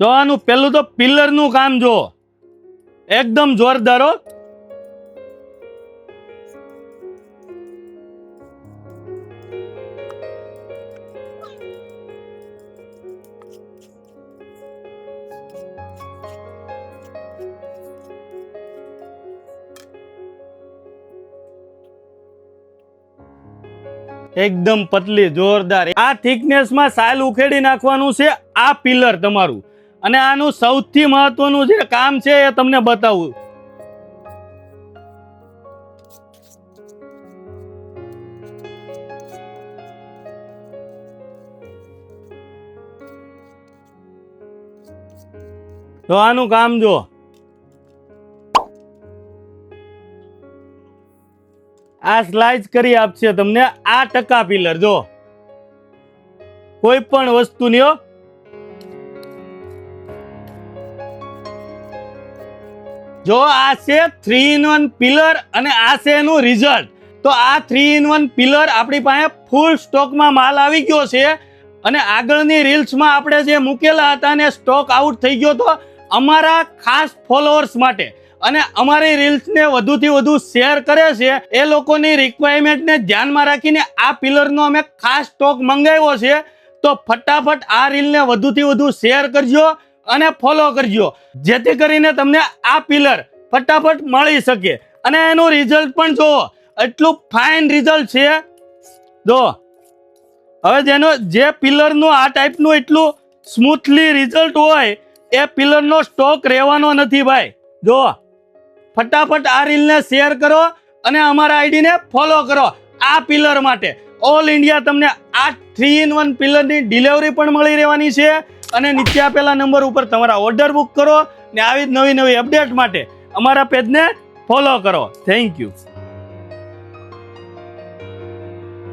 જો આનું પેલું તો પિલર નું કામ જો એકદમ જોરદાર હો. એકદમ પતલી જોરદાર. આ થિકનેસ માં સાલ ઉખેડી નાખવાનું છે આ પિલર તમારું. અને આનું સૌથી મહત્વનું જે કામ છે એ તમને બતાવું. તો આનું કામ જો આ સ્લાઇસ કરી આપશે તમને આ ટકા પિલર. જો કોઈ પણ વસ્તુની હો. જો આ છે 3-in-1 પિલર અને આ છે એનું રિઝલ્ટ. તો આ 3-in-1 પિલર આપણી પાસે ફૂલ સ્ટોકમાં માલ આવી ગયો છે. અને આગળની રીલ્સમાં આપણે જે મૂકેલા હતા ને સ્ટોક આઉટ થઈ ગયો તો અમારા ખાસ ફોલોઅર્સ માટે અને અમારી રીલ્સને વધુથી વધુ શેર કરે છે એ લોકોની રિક્વાયરમેન્ટને ધ્યાનમાં રાખીને આ પિલરનો અમે ખાસ સ્ટોક મંગાવ્યો છે. તો ફટાફટ આ રીલને વધુથી વધુ શેર કરજો અને ફોલો કરજો જેથી કરીને તમને આ પિલર ફટાફટ મળી શકે. અને એનું રિઝલ્ટ પણ જુઓ એટલું ફાઇન રિઝલ્ટ છે. જો હવે જેનો જે પિલરનું આ ટાઈપનું એટલું સ્મૂથલી રિઝલ્ટ હોય એ પિલરનો સ્ટોક રહેવાનો નથી ભાઈ. જો ફટાફટ આ રીલને શેર કરો અને અમારા આઈડીને ફોલો કરો આ પિલર માટે. ઓલ ઇન્ડિયા તમને આ 3-in-1 પિલરની ડિલિવરી પણ મળી રહેવાની છે. અને નીચે આપેલા નંબર ઉપર તમારા ઓર્ડર બુક કરો ને આવી જ નવી નવી અપડેટ માટે અમારા પેજને ફોલો કરો. Thank you.